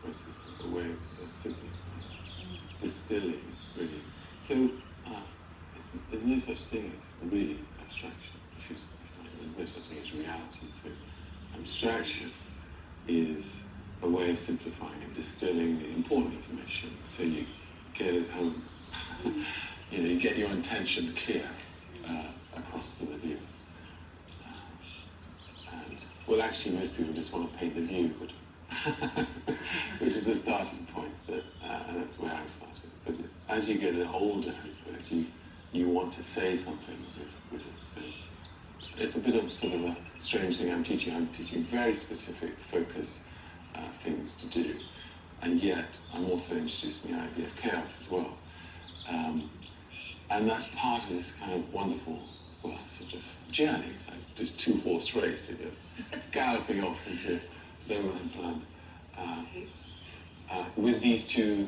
process, a way of simplifying, distilling, really. So there's no such thing as really abstraction. There's no such thing as reality. So abstraction is a way of simplifying and distilling the important information, so you get it home. You get your intention clear across to the viewer. Well, actually, most people just want to paint the view, but which is the starting point, and that's where I started. But as you get older, I suppose, you want to say something with it. So it's a bit of sort of a strange thing I'm teaching. I'm teaching very specific, focused things to do, and yet I'm also introducing the idea of chaos as well. And that's part of this kind of wonderful, well, sort of journey. It's like just two-horse race. You go galloping off into no man's land with these two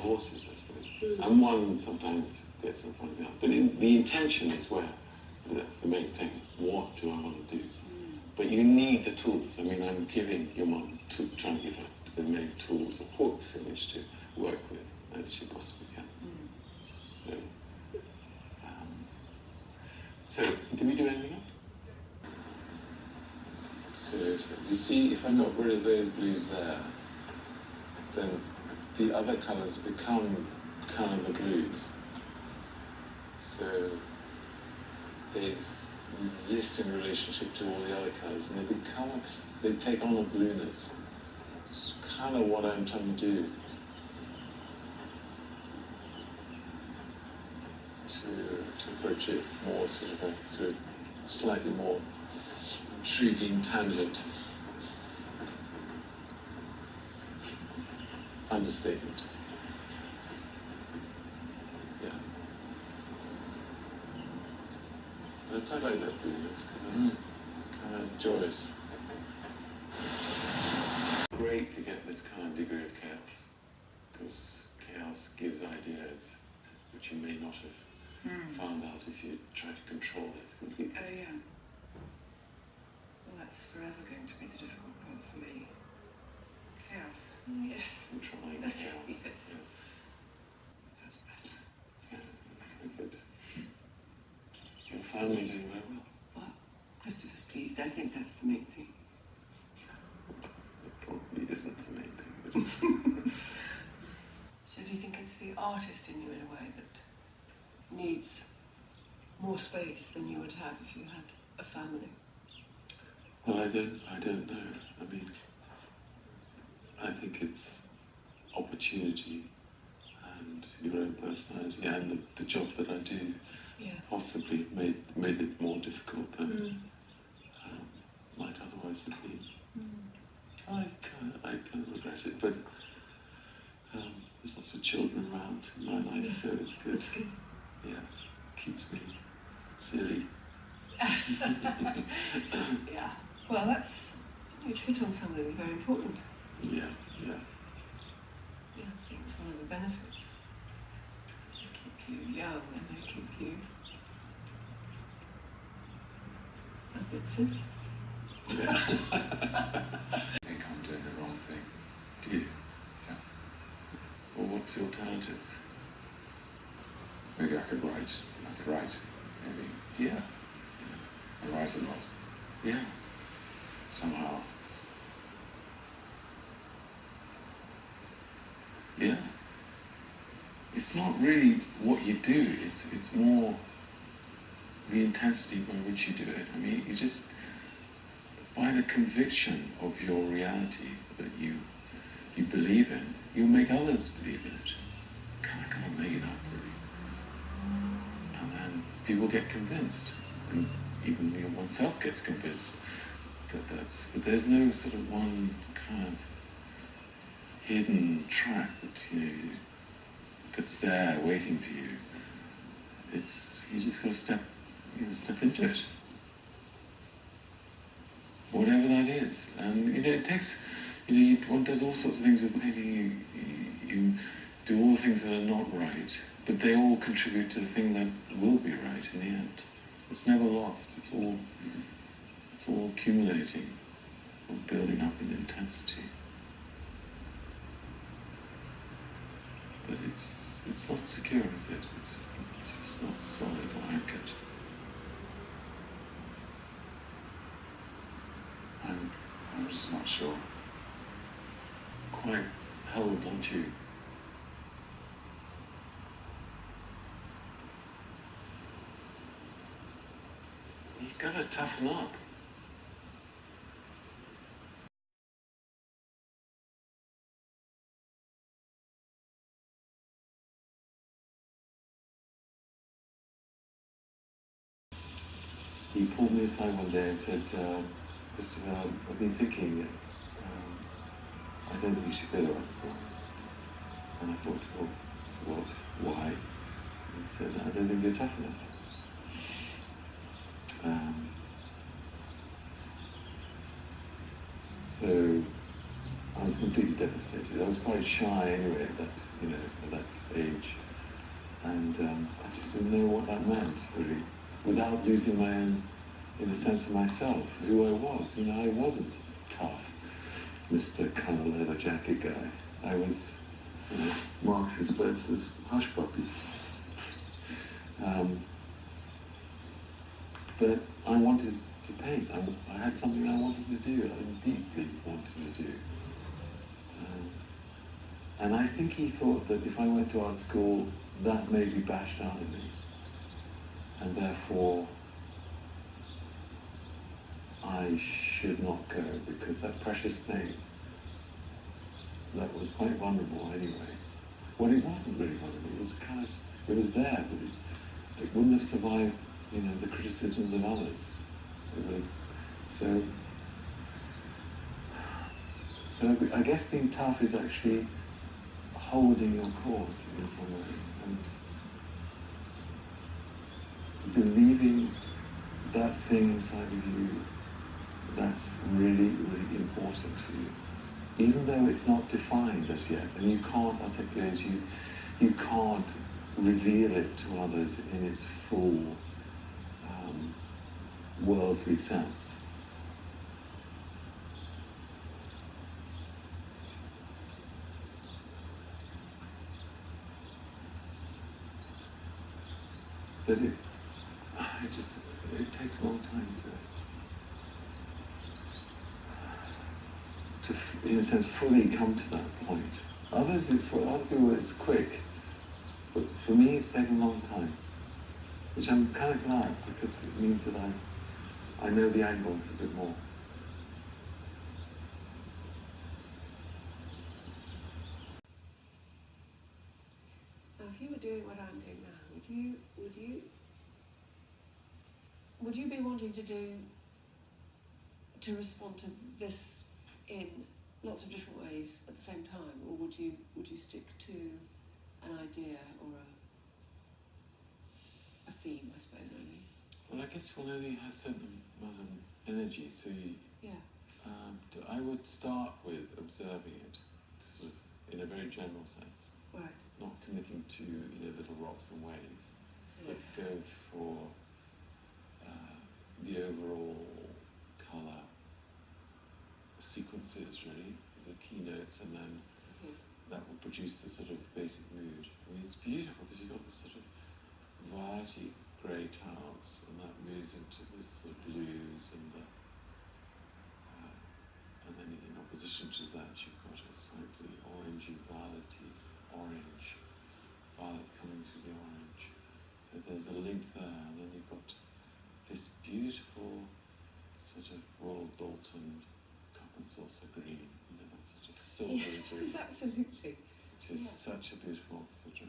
horses, I suppose. And one sometimes gets in front of the other. But the intention is where. That's the main thing. What do I want to do? But you need the tools. I mean, I'm giving your mum, trying to give her the many tools or hooks in which to work with as she possibly can. So, did we do anything else? So, you see, if I got rid of those blues there, then the other colours become kind of the blues. So, they exist in relationship to all the other colours, and they take on a blueness. It's kind of what I'm trying to do. To approach it more sort of through a slightly more intriguing tangent. Understatement. Yeah. But I quite like that blue. It's kind of joyous. Great to get this kind of degree of chaos, because chaos gives ideas which you may not have found out if you try to control it completely. Oh, yeah. Well, that's forever going to be the difficult part for me. Chaos. Yes. Controlling chaos. Yes. Yes. That's better. Yeah, very good. Your family doing very well. Well, Christopher's pleased. I think that's the main thing. It probably isn't the main thing. But So do you think it's the artist in you, in a way, that needs more space than you would have if you had a family? Well, I don't know. I mean, I think it's opportunity and your own personality and the job that I do possibly made it more difficult than might otherwise have been. I kind of regret it, but there's lots of children around in my life, so it's good. That's good. Yeah, keeps me silly. Yeah. Well, you've hit on something that's very important. Yeah. Yeah, I think it's one of the benefits. They keep you young and they keep you a bit silly. Yeah. I think I'm doing the wrong thing. Do you? Yeah. Well, what's the alternative? Maybe I could write. Maybe. Yeah. I write a lot. Yeah. Somehow. Yeah. It's not really what you do, it's more the intensity by which you do it. I mean, you just, by the conviction of your reality that you believe in, you make others believe in it. Kind of make it up, really. And then people get convinced, and even oneself gets convinced but there's no sort of one kind of hidden track that that's there waiting for you. You just got to step into it, whatever that is. And it takes one does all sorts of things with painting. You do all the things that are not right, but they all contribute to the thing that will be right in the end. It's never lost. It's all accumulating or building up in intensity. it's not secure, is it? It's just not solid or anchored. I'm just not sure. Quite held onto. You've got to toughen up. He pulled me aside one day and said, Christopher, I've been thinking, I don't think you should go to art school. And I thought, well, what? Why? And he said, I don't think you're tough enough. So I was completely devastated. I was quite shy anyway at that age. And I just didn't know what that meant, really. Without losing my own, sense of myself, who I was. I wasn't tough, Mr. Color Leather Jacket guy. I was, Marx and Spencer's hush puppies. But I wanted to paint. I had something I wanted to do. I deeply wanted to do. And I think he thought that if I went to art school, that may be bashed out of me. And therefore, I should not go, because that precious thing, that was quite vulnerable anyway. Well, it wasn't really vulnerable, it was there, but it wouldn't have survived, the criticisms of others. So I guess being tough is actually holding your course in some way, and believing that thing inside of you that's really, really important to you. Even though it's not defined as yet, and you can't articulate it, you can't reveal it to others in its full worldly sense. But it takes a long time to in a sense, fully come to that point. For other people, it's quick, but for me, it's taken a long time, which I'm kind of glad, because it means that I know the angles a bit more. Now, if you were doing what I'm doing now, would you be wanting to respond to this in lots of different ways at the same time, or would you stick to an idea or a theme, I suppose, only? Well, I guess one only has a certain amount of energy, so I would start with observing it, sort of in a very general sense. Right. Not committing to little rocks and waves, but go for the overall colour sequences, really, the keynotes, and then that will produce the sort of basic mood. I mean, it's beautiful because you've got this sort of variety grey clouds, and that moves into this sort of blues, and then in opposition to that, you've got a slightly orangey, violety orange, violet coming through the orange. So there's a link there, and then you've got this beautiful sort of Royal Dalton copper saucer green, that sort of silvery green. Yes, absolutely. Which is such a beautiful sort of,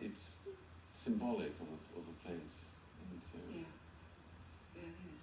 it's symbolic of a place, and so. Yeah, it is.